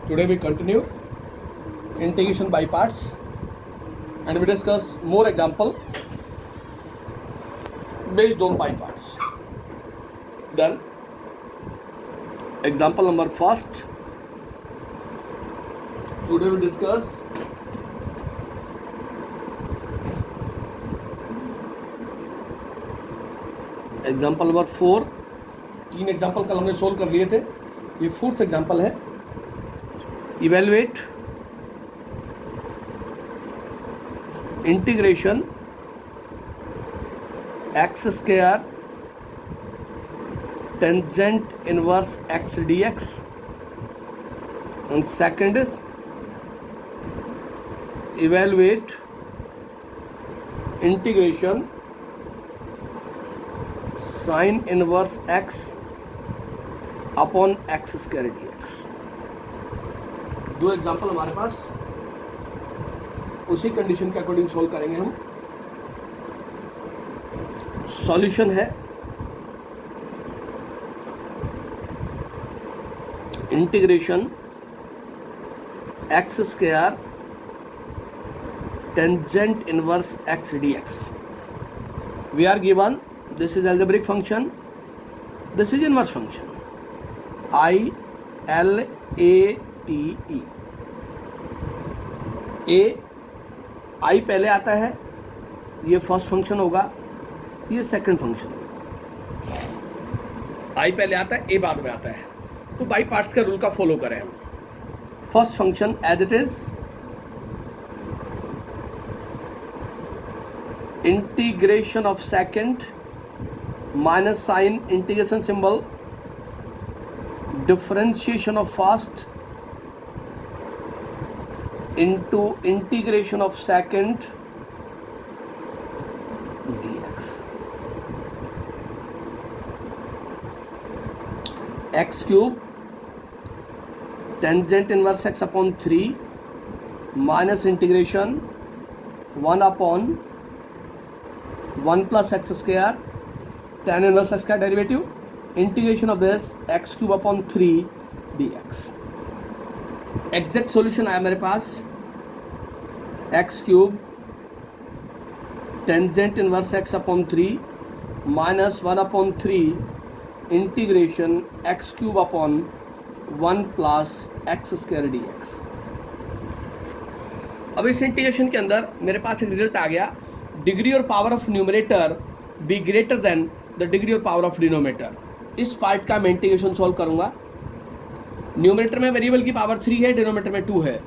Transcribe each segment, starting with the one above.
Today we continue integration by parts and we discuss more example based on by parts. Then example number first. Today we discuss example number 4. 3 example कल हमने solve कर लिए थे. ये 4th example है. Evaluate integration x square tangent inverse x d x. And second is evaluate integration sine inverse x upon x square d x. 2 example हमारे पास उसी condition के अकॉर्डिंग सोल्व करेंगे हम. सॉल्यूशन है integration x square tangent inverse x d x. We are given this is algebraic function, this is inverse function, I L A T E. A I पहले आता है, ये फर्स्ट फंक्शन होगा, ये second function होगा. I पहले आता है, A बाद में आता है. तो बाई पार्ट्स का रूल का फॉलो करें हम. First function as it is integration of second minus sign integration symbol differentiation of first into integration of second dx. X cube tangent inverse x upon 3 minus integration 1 upon 1 plus x square tan inverse x का derivative integration of this x cube upon 3 dx. Exact solution आया मेरे पास x cube tangent inverse x upon 3 minus 1 upon 3 integration x cube upon 1 plus x square dx. अब इस integration के अंदर मेरे पास एक रिजल्ट आ गया. डिग्री और power of numerator be greater than the degree और पावर ऑफ डिनोमिनेटर. इस पार्ट का मैं इंटीग्रेशन सॉल्व करूंगा. न्यूमरेटर में वेरिएबल की पावर 3 है, डिनोमिनेटर में 2 है.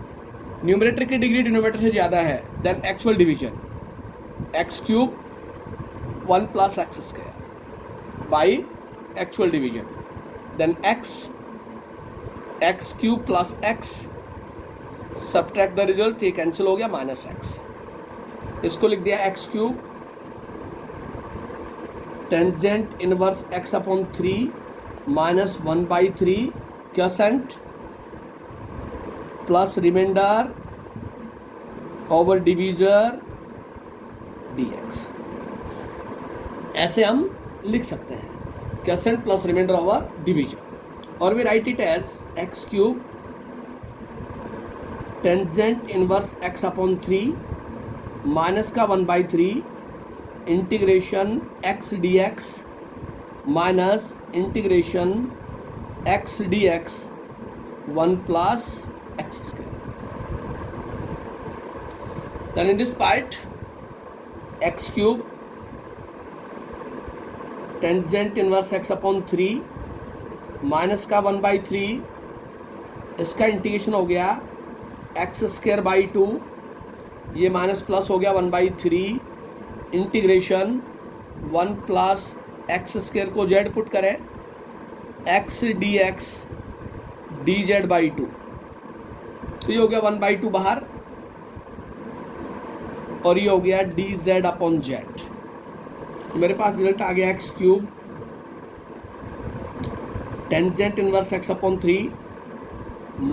न्यूमरेटर की डिग्री डिनोमिनेटर से ज़्यादा है then actual division x cube 1 plus x square by actual division then x cube plus x subtract the result. ये कैंसिल हो गया माइनस एक्स. इसको लिख दिया x cube tangent inverse x upon 3 minus 1/3 quotient plus remainder over divisor dx. ऐसे हम लिख सकते हैं quotient plus remainder over divisor. और we write it as x cube tangent inverse x upon 3 minus का 1/3 integration x dx minus integration x dx 1 plus x square. Then in this part x cube tangent inverse x upon 3 minus का 1/3 इसका integration हो गया x square by 2. ये minus plus हो गया 1/3 integration 1 plus x square को Z put करें x d x D Z by 2. तो ये हो गया 1/2 बाहर और ये हो गया डी जेड अपॉन जेड. मेरे पास रिजल्ट आ गया x cube tangent inverse x upon 3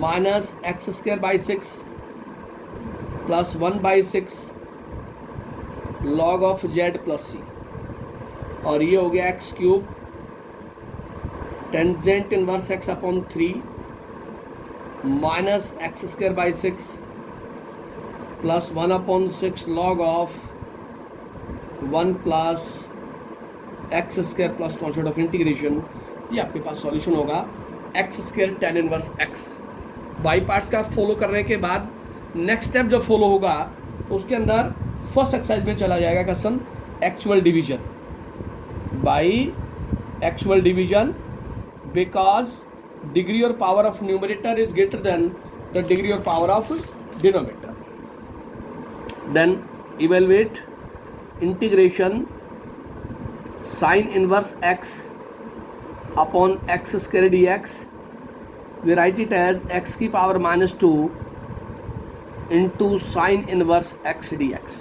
minus x square by 6 plus 1/6 log of z plus c. और ये हो गया x cube tangent inverse x upon 3 minus x square by 6 plus 1/6 log of 1 plus x square plus constant of integration. ये आपके पास solution होगा x square tan inverse x. By parts का follow करने के बाद नेक्स्ट स्टेप जब follow होगा तो उसके अंदर फर्स्ट एक्सरसाइज में चला जाएगा question actual division by actual division because degree और power of numerator is greater than the degree और power of denominator. Then evaluate integration sine inverse x upon x square d x. We write it as x की power -2 into sin inverse x dx.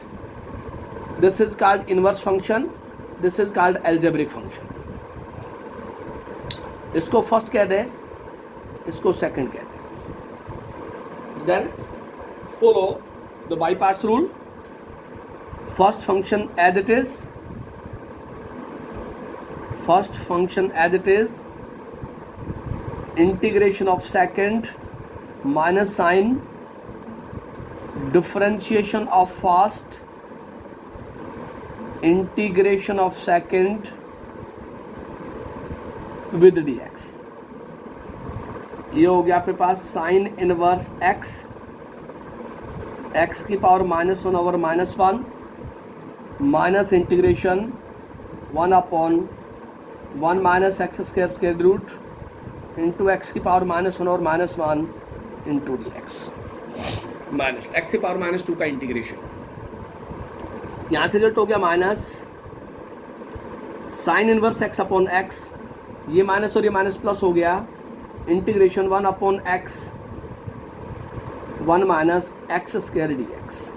This is called inverse function. This is called algebraic function. इसको first कह दे, इसको second कह दे। Then follow the by parts rule. First function as it is. First function as it is. Integration of second minus sine differentiation of first integration of second with dx। ये हो गया आपके पास sine inverse x, x की power -1 over -1 minus integration 1/1 minus x square square root into x की power -1 और -1 into d x minus x की power -2 का इंटीग्रेशन। यहाँ से रिजल्ट हो गया minus sine inverse x upon x, ये माइनस और ये माइनस प्लस हो गया integration 1/x 1 minus x square d x.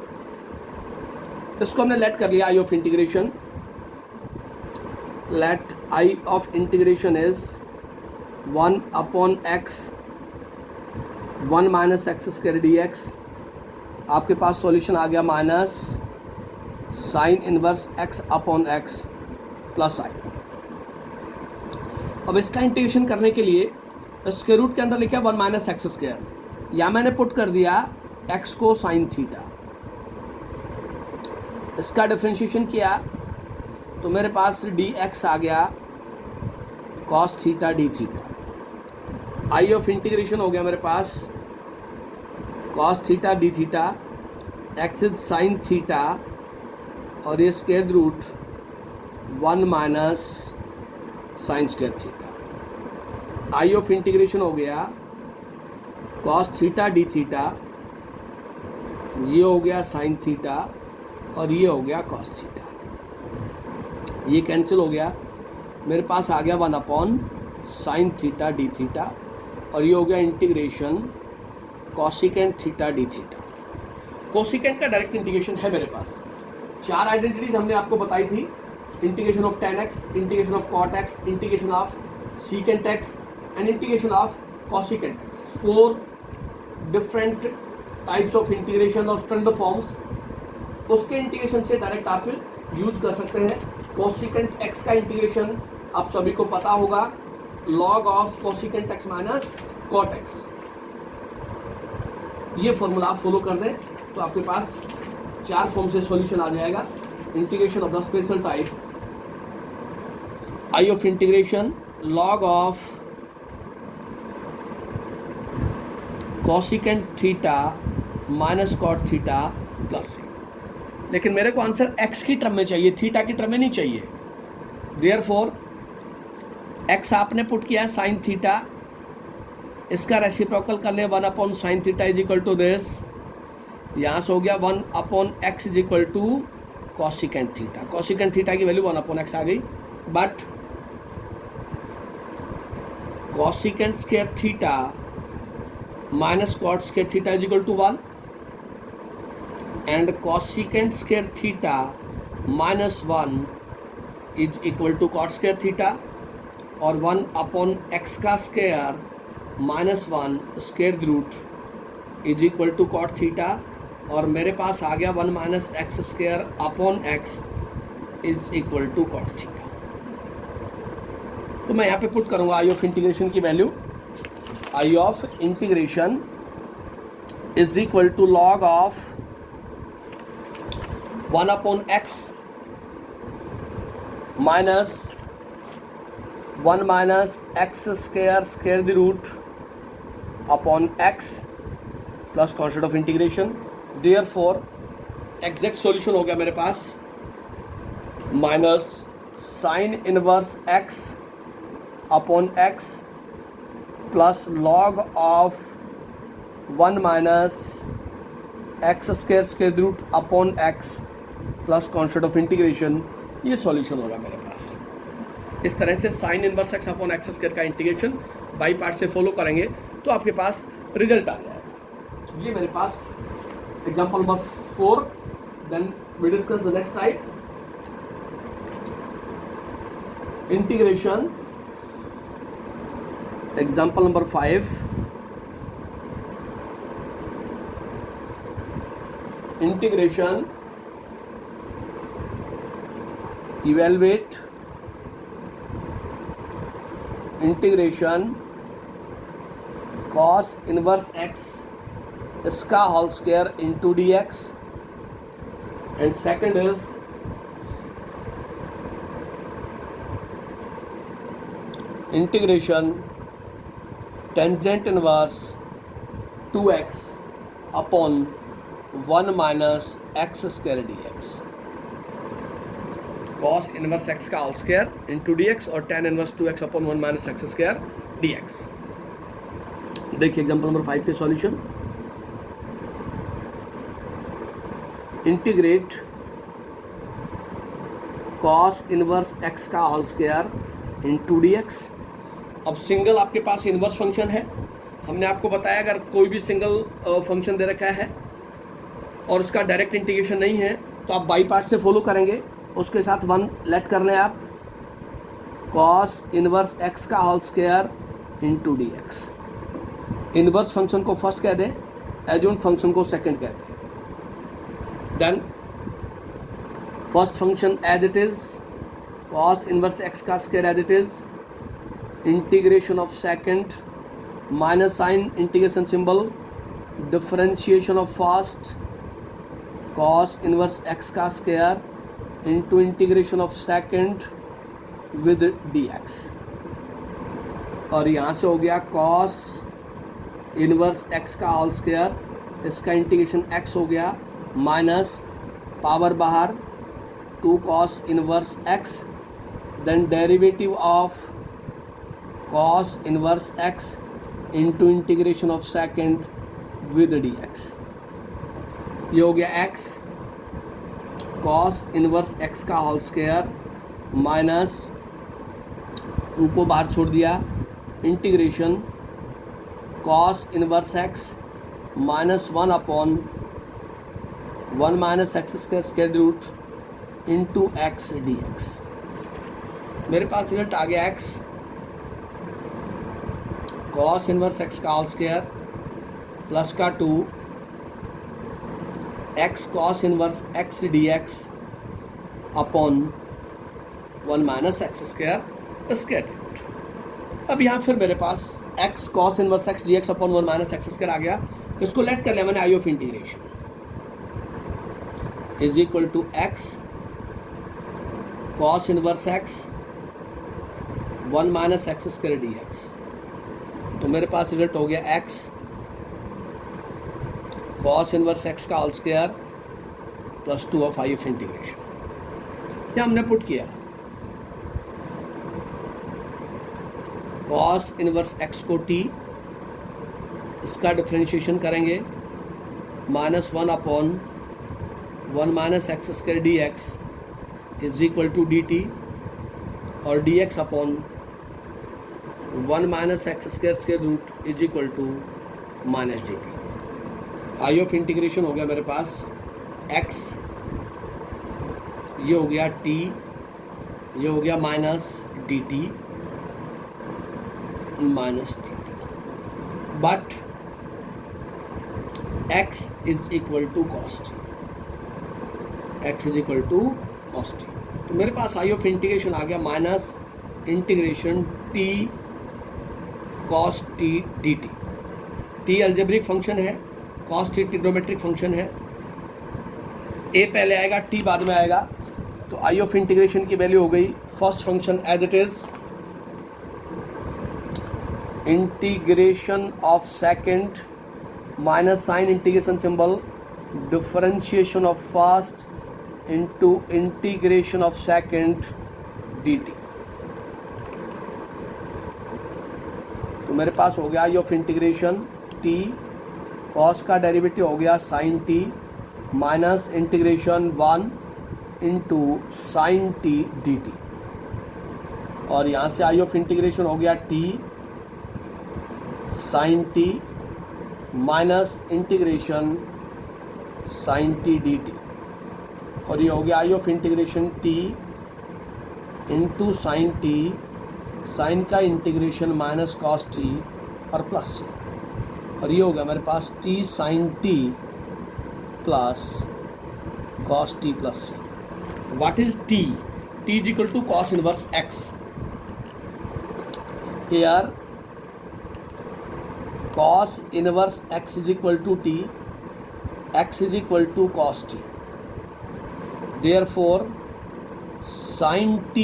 इसको हमने लेट कर लिया I of integration. Let I of integration is 1/x 1 minus x square d x. आपके पास सॉल्यूशन आ गया minus sine inverse x upon x plus I. अब इसका इंटीग्रेशन करने के लिए स्क्वायर रूट के अंदर लिखा 1 माइनस एक्स स्क्वायर, या मैंने पुट कर दिया x को साइन थीटा। इसका डिफ्रेंशिएशन किया तो मेरे पास dx आ गया cos theta d theta. I of integration हो गया मेरे पास cos theta d theta, x is sine theta और ये square root 1 minus sine square theta. I of integration हो गया कॉस थीटा डी थीटा, ये हो गया साइन थीटा और ये हो गया कॉस थीटा। ये कैंसिल हो गया, मेरे पास आ गया 1/sin थीटा डी थीटा और ये हो गया integration cosecant theta d theta. Cosecant का डायरेक्ट इंटीग्रेशन है मेरे पास। 4 आइडेंटिटीज हमने आपको बताई थी, integration of tan x, integration of cot x, integration of secant x and integration of cosecant x। 4 different types of integration और स्टैंडर्ड फॉर्म्स। उसके integration से डायरेक्ट आप यूज कर सकते हैं। कोसिकेंट x का इंटीग्रेशन आप सभी को पता होगा, log of cosecant x minus cot x। ये फॉर्मूला आप फॉलो कर दें तो आपके पास 4 फॉर्म से सॉल्यूशन आ जाएगा। Integration of the special type, I of integration log of cosecant theta minus cot theta plus c. लेकिन मेरे को आंसर x की टर्म में चाहिए, थीटा की टर्म में नहीं चाहिए। देयरफॉर x आपने पुट किया है साइन थीटा, इसका रेसिप्रोकल कर ले 1/sin theta is equal to this. यहाँ से हो गया 1/x is equal to cosecant theta. Cosecant theta की वैल्यू 1/x आ गई, but cosecant square theta minus cot square theta is equal to 1 and cosecant square theta minus 1 is equal to cot square theta और 1/x का square minus 1 square root is equal to cot theta और मेरे पास आ गया 1 minus x square upon x is equal to cot theta. तो मैं यहाँ पे पुट करूँगा आई ऑफ इंटीग्रेशन की value. I of integration is equal to log of 1/x minus 1 minus x square the root upon x plus constant of integration. Therefore exact solution हो गया मेरे पास minus sine inverse x upon x plus log of 1 minus x square the root upon x plus constant of integration. ये solution होगा मेरे पास। इस तरह से sine inverse x upon x square का इंटीग्रेशन बाई पार्ट से फॉलो करेंगे तो आपके पास रिजल्ट आ जाएगा। ये मेरे पास example number 4। Then we discuss the next type integration. Example number 5 integration evaluate integration cos inverse x इसका whole square into d x and second is integration tangent inverse 2x upon 1 minus x square d x. Cos inverse x का whole square into d x और tan inverse 2x upon 1 minus x square d x. देखिए example number 5 के solution. Integrate cos inverse x का whole square into d x. अब single आपके पास inverse function है। हमने आपको बताया अगर कोई भी सिंगल फंक्शन दे रखा है और उसका डायरेक्ट इंटीग्रेशन नहीं है तो आप बाई पार्ट से फॉलो करेंगे। उसके साथ 1 लेट कर लें आप। कॉस इनवर्स x का whole square into d x. Inverse function को फर्स्ट कह दें, एडजॉइंट फंक्शन को सेकंड कह दें। Then first function as it is, cos inverse x का square as it is, integration of second minus sign integration symbol, differentiation of first cos inverse x का square into integration of second with d x. और यहाँ से हो गया cos inverse x का whole square, इसका integration x हो गया माइनस पावर बाहर 2 cos inverse x, then derivative of cos inverse x into integration of second with d x. ये हो गया x कॉस इनवर्स x का होल स्क्वायर माइनस 2 को बाहर छोड़ दिया, integration cos inverse x minus 1 upon 1 minus x square root into x d x. मेरे पास रिजल्ट आ गया x कॉस इनवर्स x का होल स्क्वायर प्लस का 2 x cos inverse x d x upon 1 minus x square square root. अब यहाँ फिर मेरे पास x cos inverse x d x upon 1 minus x square आ गया। इसको लेट कर लिया मैंने I of integration is equal to x cos inverse x 1 minus x square d x. तो मेरे पास रिजल्ट हो गया x कॉस इनवर्स x का whole square plus 2 of I of integration. ये हमने पुट किया कॉस इनवर्स x को t, इसका डिफ्रेंशिएशन करेंगे minus 1 upon 1 minus x square d x is equal to d t और d x upon 1 minus x square root is equal to minus d t. I of integration हो गया मेरे पास x, ये हो गया t, ये हो गया minus d t minus d t, but x is equal to cos t, x is equal to cos t. तो मेरे पास आई ऑफ इंटीग्रेशन आ गया minus integration t cos t d t. T algebraic function है cos t trigonometric function है, A पहले आएगा t बाद में आएगा, तो आई ऑफ इंटीग्रेशन की वैल्यू हो गई first function as it is integration of second minus sign integration symbol differentiation of first into integration of second dt। तो मेरे पास हो गया I of integration t, cos का डेरिवेटिव हो गया sine t minus integration 1 into sine t dt, और यहाँ से आई ऑफ इंटीग्रेशन हो गया t sine t minus integration sine t dt, और ये हो गया I of integration t into sine t, sine का इंटीग्रेशन माइनस कॉस t और प्लस c, और ये हो गया मेरे पास t sine t plus cos t plus c। What is t? t is equal to cos inverse x। Here cos inverse x is equal to t, x is equal to cos t, therefore sign t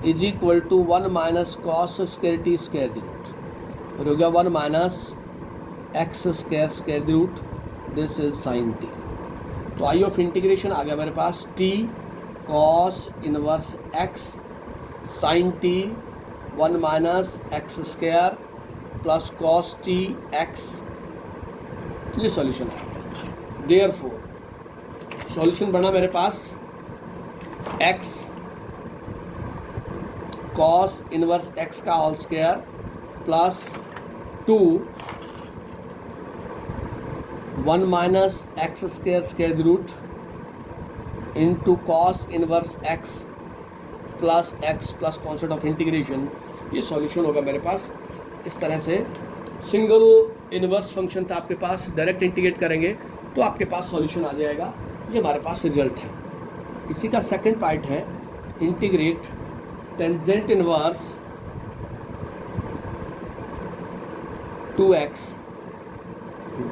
is equal to 1 minus cos square t square the root, और हो गया 1 minus x square square the root, this is sine t। तो I of integration आ गया मेरे पास t cos inverse x sine t 1 minus x square plus cos t x, ये solution है। देयरफॉर सॉल्यूशन बना मेरे पास x कॉस इनवर्स x का whole square plus 2 1 minus x square square root into cos inverse x plus concept of integration, ये solution होगा मेरे पास। इस तरह से सिंगल इनवर्स फंक्शन था आपके पास, डायरेक्ट इंटीग्रेट करेंगे तो आपके पास सॉल्यूशन आ जाएगा। ये हमारे पास रिजल्ट है। इसी का सेकंड पार्ट है integrate tangent inverse 2x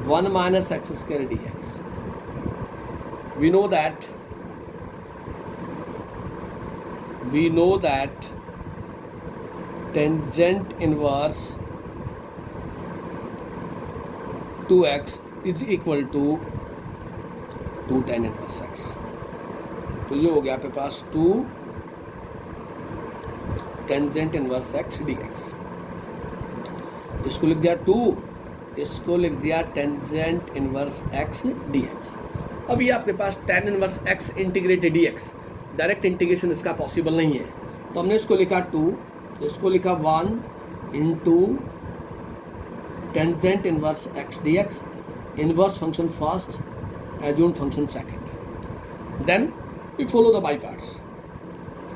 1 minus x square dx। we know that tangent inverse 2x is equal to 2 tan inverse x। तो ये हो गया आपके पास 2 टेंजेंट इनवर्स x dx। इसको लिख दिया 2, इसको लिख दिया टेंजेंट इनवर्स x dx। अब ये आपके पास tan inverse x integrated dx, direct integration इसका पॉसिबल नहीं है, तो हमने इसको लिखा 2, इसको लिखा 1 into tangent inverse x dx, inverse function first, adjoint function second. Then we follow the by parts.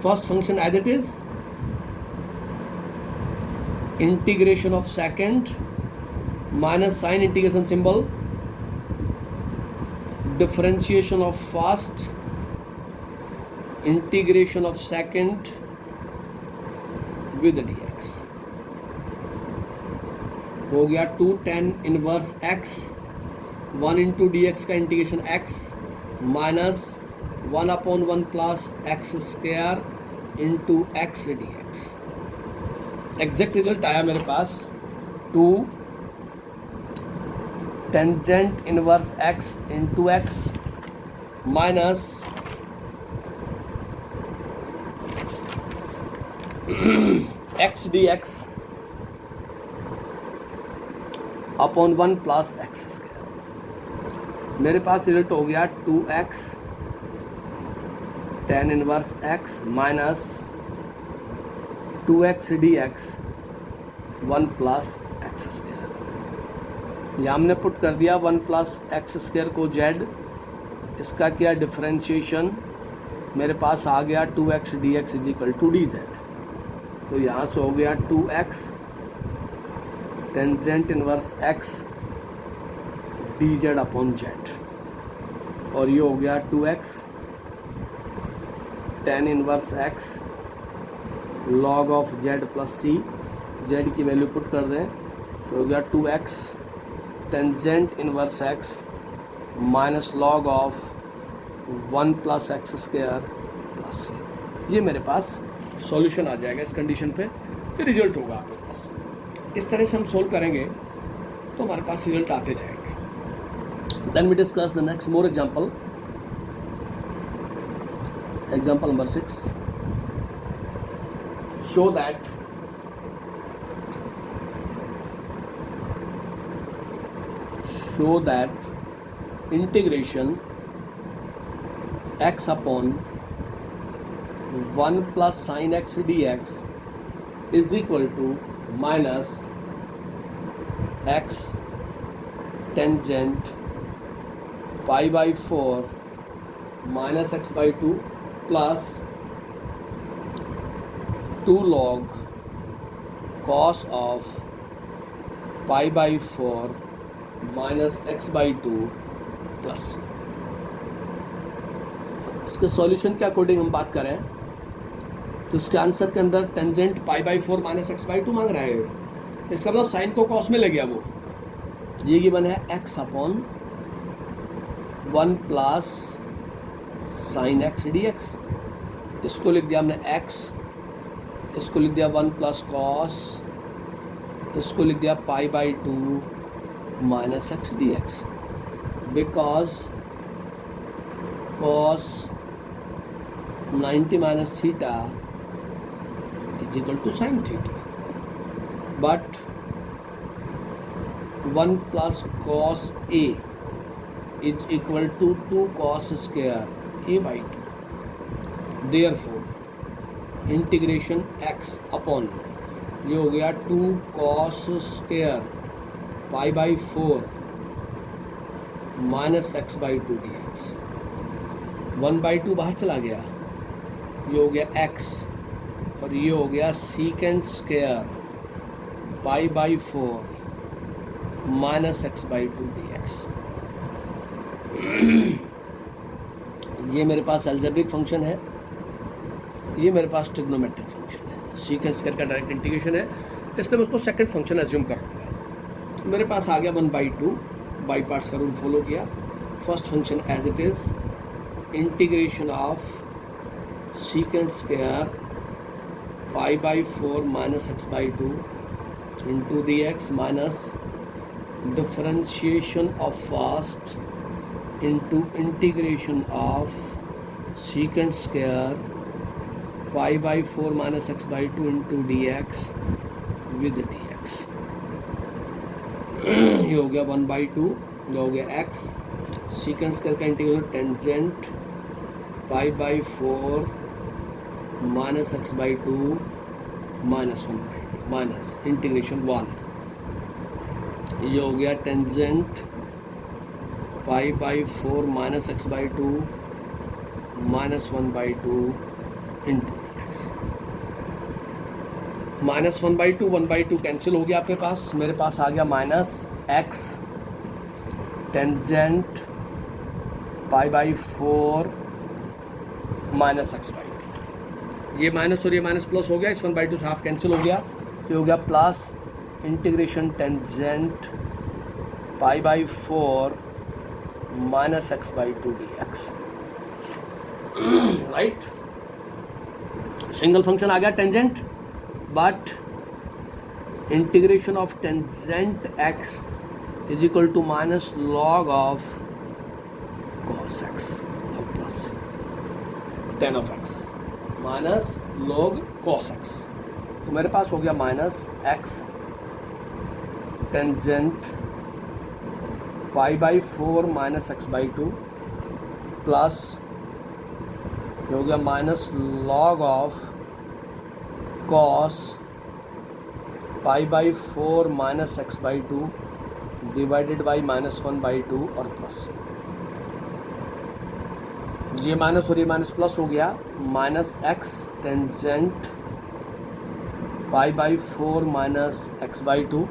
First function as it is, integration of second minus sine integration symbol, differentiation of first, integration of second with dx। हो गया 2 tan inverse x, 1 into dx का integration x minus 1/1 plus x square into x dx। Exact result आया मेरे पास 2 tangent inverse x into x minus x dx upon 1 plus x square. मेरे पास result हो गया 2x tan inverse x minus 2x dx 1 plus x square. यहाँ हमने put कर दिया 1 प्लस एक्स स्क्वायर को z, इसका किया डिफरेंशिएशन, मेरे पास आ गया 2x dx is equal to dz। तो यहाँ से हो गया 2x tangent inverse x dz upon z, और ये हो गया 2x tan inverse x log of z plus c, z की वैल्यू पुट कर दें तो हो गया 2x tangent inverse x minus log of 1 plus x square plus c. ये मेरे पास सॉल्यूशन आ जाएगा इस कंडीशन पे, ये रिजल्ट होगा आपके पास। इस तरह से हम सोल्व करेंगे तो हमारे पास रिजल्ट आते जाएंगे। Then we discuss the next more example. Example number 6, show that integration x upon 1 plus sin x dx is equal to minus x tangent pi by 4 minus x by 2 plus 2 log cos of pi by 4 minus x by 2 plus। इसके solution के according हम बात करें तो इसके answer के अंदर tangent pi by 4 minus x by 2 मांग रहा है। इसका मतलब साइन को कॉस में ले गया वो। ये गिवन है x upon 1 plus sine x d x. इसको लिख दिया हमने x, इसको लिख दिया 1 प्लस कॉस, इसको लिख दिया pi by 2 minus x d x. Because cos 90 minus theta is equal to sin theta, but 1 plus cos A is equal to 2 cos square A by 2. Therefore, integration x upon ये हो गया 2 cos square pi by 4 minus x by 2 dx। 1 by 2 बाहर चला गया, ये हो गया x और ये हो गया secant square pi by 4 minus x by 2 dx। ये मेरे पास अलजेब्रिक फंक्शन है, ये मेरे पास ट्रिग्नोमेट्रिक फंक्शन है। सीकेंट स्क्वायर का डायरेक्ट इंटीग्रेशन है, इसलिए मैं उसको सेकंड फंक्शन एज्यूम कर लूँगा। मेरे पास आ गया 1 बाई 2, बाई पार्ट्स का रूल फॉलो किया। First function as it is integration of secant square pi by 4 minus x by 2 into dx minus differentiation of first into integration of secant square pi by 4 minus x by 2 into dx with dx। ये हो गया 1 by 2, ये हो गया x, secant square का integration tangent pi by 4 minus x by 2 minus 1 by 2 minus integration 1। ये हो गया tangent pi by 4 minus x by 2 minus 1 by 2 into d x. Minus 1 by 2 1 by 2 cancel हो गया आपके पास। मेरे पास आ गया minus x tangent pi by 4 minus x by 2। ये माइनस और ये माइनस प्लस हो गया, इस 1 बाई 2 से हाफ कैंसिल हो गया, ये हो गया plus integration tangent pi by 4 minus x by 2 dx। Right, single function आ गया tangent, but integration of tangent x is equal to minus log of cos x और plus tan of x minus log cos x। तो मेरे पास हो गया minus x tangent pi by 4 minus x by 2 plus ये हो गया minus log of cos pi by 4 minus x by 2 divided by minus 1 by 2 और प्लस ये माइनस और ये माइनस प्लस हो गया, minus x tangent pi by 4 minus x by 2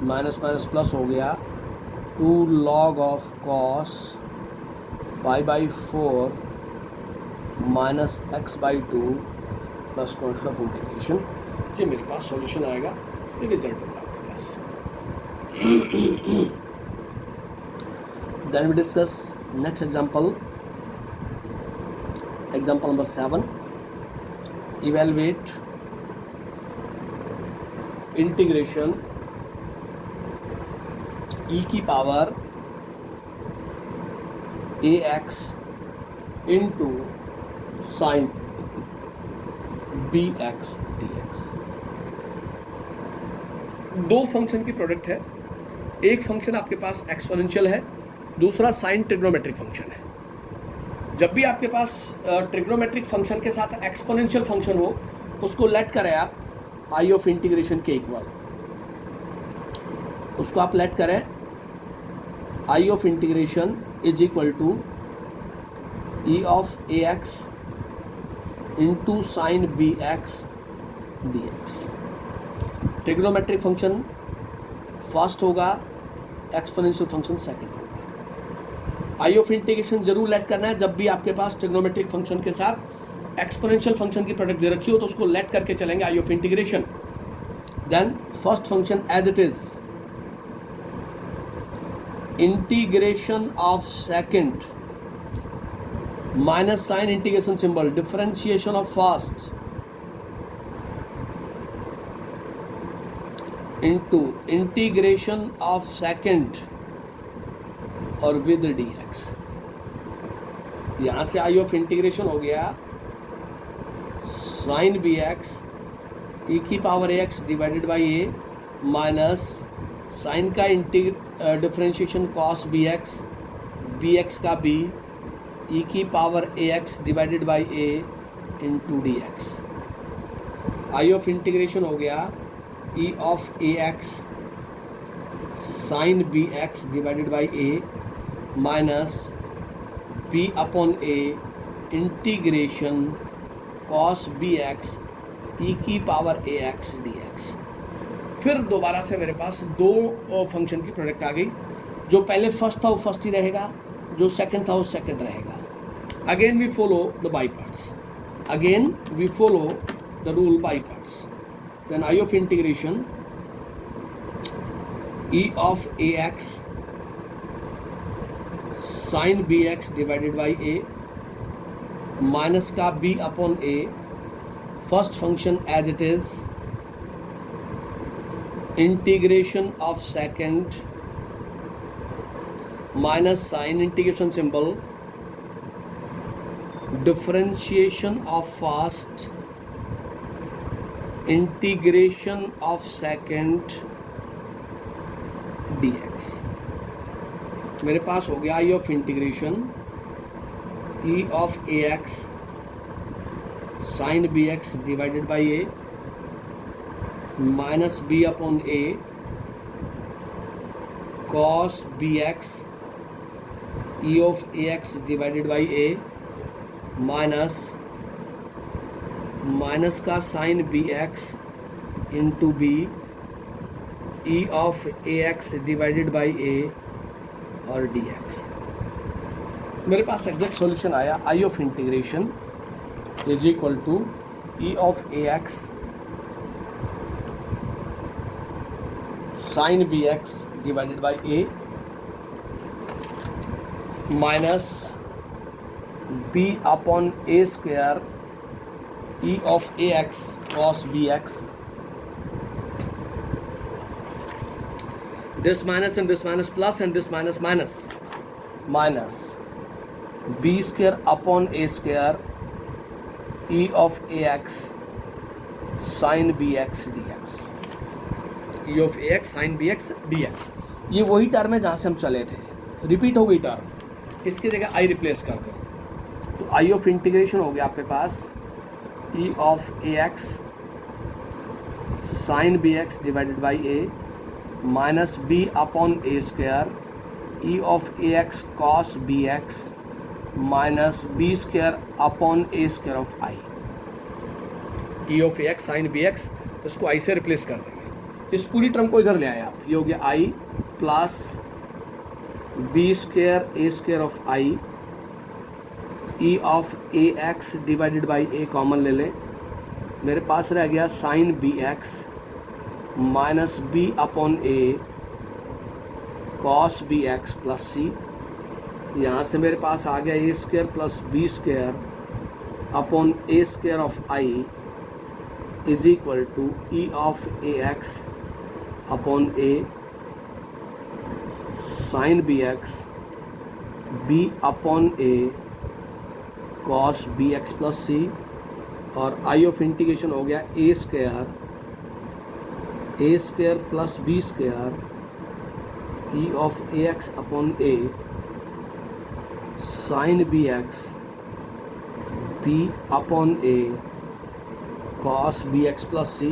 minus minus plus हो गया 2 log of cos pi by 4 minus x by 2 plus constant of integration. ये मेरे पास सॉल्यूशन आएगा, ये रिजल्ट होगा आपके पास। Then we discuss next example. Example number 7. Evaluate integration e की power ax into sin bx dx. दो फंक्शन की product है. एक फंक्शन आपके पास एक्सपोनेंशियल है, दूसरा साइन ट्रिग्नोमेट्रिक फंक्शन है. जब भी आपके पास ट्रिग्नोमेट्रिक फंक्शन के साथ एक्सपोनेंशियल फंक्शन हो, उसको लेट करें आप आई ऑफ इंटीग्रेशन के इक्वल. उसको आप लेट करें I of integration is equal to e of a x into sine b x d x. Trigonometric function first होगा, एक्सपोनेंशियल फंक्शन सेकंड होगा. आई ऑफ इंटीग्रेशन जरूर let करना है. जब भी आपके पास ट्रिग्नोमेट्रिक फंक्शन के साथ एक्सपोनेंशियल फंक्शन की प्रोडक्ट दे रखी हो तो उसको लेट करके चलेंगे I of integration. Then first function as it is, integration of second minus sign integration symbol, differentiation of first into integration of second और विद डी एक्स. यहाँ से आई ऑफ इंटीग्रेशन हो गया साइन बी एक्स ई की power a x divided by a minus sine का differentiation cos b x का b e की power a x divided by a into d x. I of integration हो गया e of a x sine b x divided by a minus b upon a integration cos b x e की power a x d x. फिर दोबारा से मेरे पास दो function की product आ गई. जो पहले फर्स्ट था वो फर्स्ट ही रहेगा, जो सेकंड था वो सेकंड रहेगा. Again we follow the by parts. Again we follow the rule by parts. Then I of integration e of a x sine b x divided by a minus का b upon a, first function as it is, integration of second minus sign integration symbol, differentiation of first integration of second d x. मेरे पास हो गया I of integration e of a x sine b x divided by a minus b upon a cos b x e of a x divided by a minus का sine b x into b e of a x divided by a और d x. मेरे पास exact solution आया I of integration is equal to e of a x sine b x divided by a minus b upon a square e of a x cos b x. This minus and this minus plus and this minus minus b square upon a square e of ax sin bx dx. e of ax sin bx dx. ये वही term है जहाँ से हम चले थे, repeat हो गई टर्म, इसकी जगह आई रिप्लेस कर दें तो आई ऑफ इंटीग्रेशन हो गया आपके पास e of ax sin bx divided by a minus b upon a square e of a x cos b x minus b square upon a square of I. E of a x sine b x, इसको I से replace कर देंगे. इस पूरी term को इधर ले आए आप, ये हो गया I plus b square a square of I e of a x divided by a common ले लें. मेरे पास रह गया sine b x minus b upon a cos b x plus c यहाँ से मेरे पास आ गया a square plus b square upon a square of I is equal to e of a x upon a sine b x b upon a cos b x plus c, और I of integration हो गया a square plus b square e of a x upon a sine b x b upon a cos b x plus c.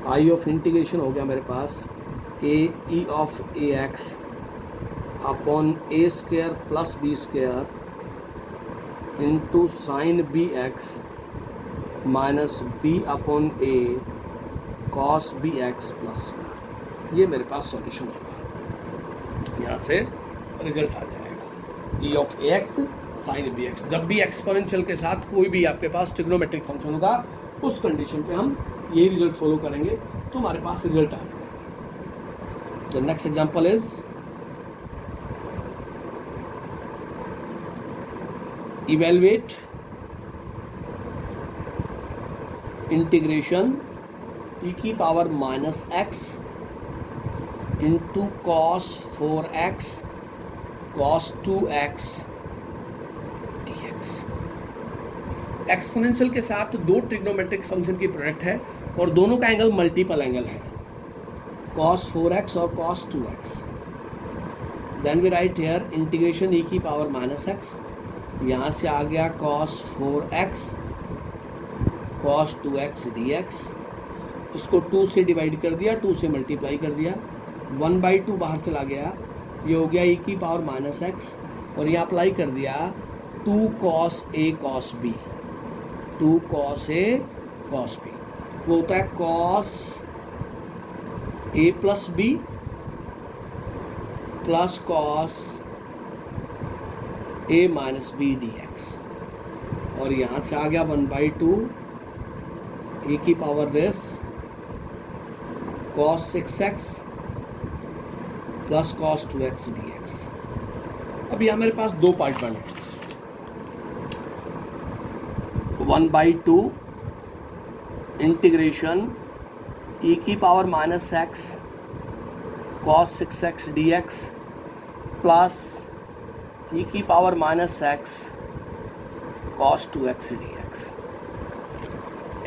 I of integration हो गया मेरे पास a e of a x upon a square plus b square into sine b x minus b upon a cos b x plus, ये मेरे पास solution होगा। यहाँ से result आ जाएगा e of a x sine b x. जब भी exponential के साथ कोई भी आपके पास ट्रिग्नोमेट्रिक फंक्शन होगा उस कंडीशन पे हम यही रिजल्ट फॉलो करेंगे तो हमारे पास रिजल्ट आ जाएगा। The next example is evaluate integration e की power minus x into cos 4x cos 2x dx। Exponential के साथ दो ट्रिग्नोमेट्रिक फंक्शन की प्रोडक्ट है और दोनों का एंगल मल्टीपल एंगल है, कॉस 4x और cos 2x। Then we write here integration e की पावर माइनस एक्स, यहाँ से आ गया cos 4x cos 2x dx, इसको 2 से डिवाइड कर दिया, 2 से मल्टीप्लाई कर दिया, 1/2 बाहर चला गया, ये हो गया e की पावर माइनस एक्स, और यहाँ अप्लाई कर दिया 2 cos a cos b, 2 cos a cos b, वो होता है cos a plus b plus cos a minus b d x, और यहाँ से आ गया 1/2 e की पावर दिस cos 6x प्लस cos 2x dx। अब यहाँ मेरे पास दो पार्ट बने, 1/2 इंटीग्रेशन e की power minus x cos 6x dx plus e की power minus x cos 2x dx।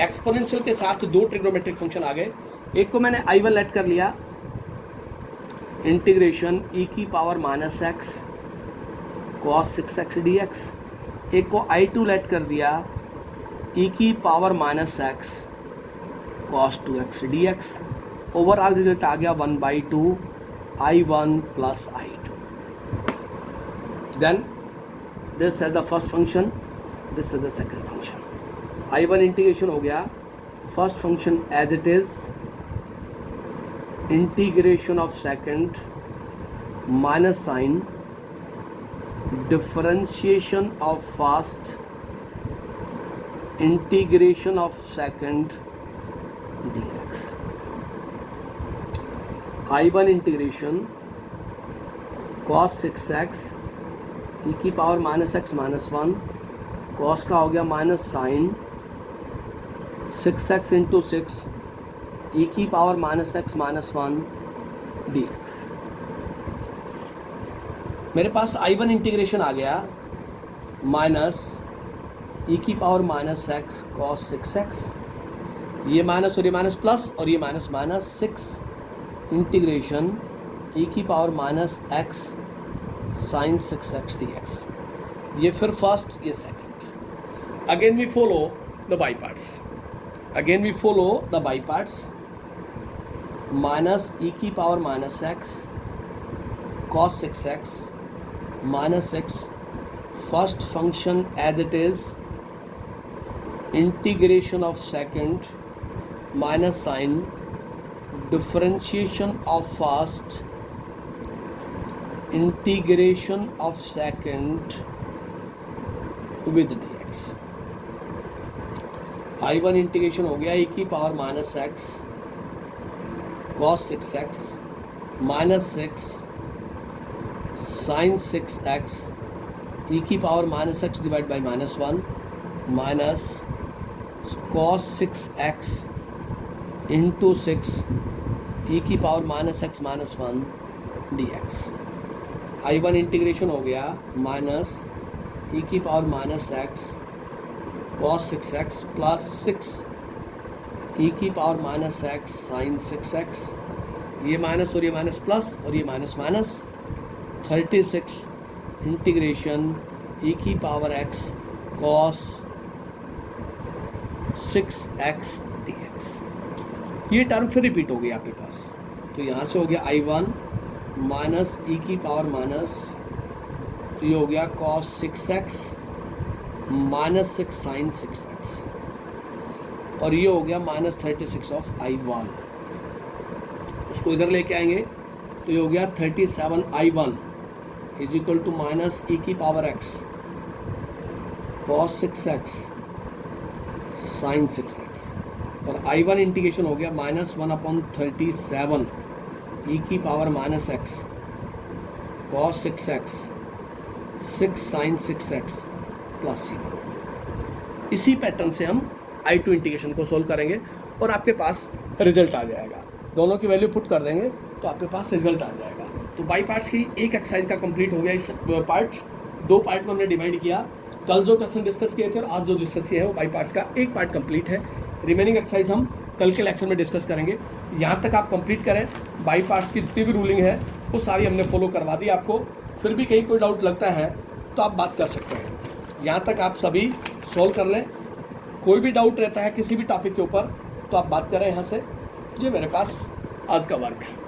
Exponential के साथ दो ट्रिग्नोमेट्रिक फंक्शन आ गए, एक को मैंने I1 लेट कर लिया इंटीग्रेशन e की power minus x cos 6x dx, एक को I2 लेट कर दिया e की power minus x cos 2x dx। Overall result आ गया 1/2 I1 plus I2। Then this is the first function, this is the second function। I1 integration हो गया first function as it is, integration of second minus sign differentiation of first integration of second dx। I1 integration cos 6x e की power minus x minus 1, cos का हो गया minus sine 6x into 6 e की power minus x minus 1 dx। मेरे पास I1 integration आ गया minus e की power minus x cos 6x, ये माइनस और ये माइनस प्लस और ये माइनस माइनस 6 इंटीग्रेशन e की power minus x sine 6x dx। ये फिर फर्स्ट, ये second. Again we follow the by parts, minus e की power minus x cos 6x minus 6 first function as it is, integration of second minus sign differentiation of first integration of second with dx। I1 integration हो गया e की power minus x cos 6x minus 6 sine 6x ई की power minus x divide by -1 minus cos 6x into 6 ई की power -x-1 dx। I1 integration हो गया minus e की power -x cos 6x plus 6 ई की power -x sign 6x, ये minus और ये minus plus और ये माइनस माइनस 36 इंटीग्रेशन ई की power x cos 6x dx। ये टर्म फिर रिपीट हो गई आपके पास, तो यहाँ से हो गया I1 माइनस ई की पावर माइनस, तो ये हो गया cos 6x minus 6 sine 6x, और ये हो गया -36 ऑफ I1। उसको इधर लेके आएंगे तो ये हो गया 37 I1 is equal to minus e की power x cos 6x sign 6x, और I1 इंटीग्रेशन हो गया -1/37 ई की power -x cos 6x 6 sine 6x plus C1। इसी पैटर्न से हम I2 इंटीग्रेशन को सोल्व करेंगे और आपके पास रिजल्ट आ जाएगा। दोनों की वैल्यू पुट कर देंगे तो आपके पास रिजल्ट आ जाएगा। तो बाई पार्ट्स की एक एक्सरसाइज का कंप्लीट हो गया। इस पार्ट 2 पार्ट में हमने डिवाइड किया। कल जो क्वेश्चन डिस्कस किए थे और आज जो डिस्कस किया है वो बाई पार्ट्स का एक पार्ट कंप्लीट है। रिमेनिंग एक्सरसाइज हम कल के लेक्चर में डिस्कस करेंगे। यहाँ तक आप कंप्लीट करें, बाई पार्ट्स की जितनी भी रूलिंग है वो सारी हमने फॉलो करवा दी आपको। फिर भी कहीं कोई डाउट लगता है तो आप बात कर सकते हैं। यहाँ तक आप सभी सॉल्व कर लें। कोई भी डाउट रहता है किसी भी टॉपिक के ऊपर तो आप बात करें यहाँ से। ये मेरे पास आज का वर्क है।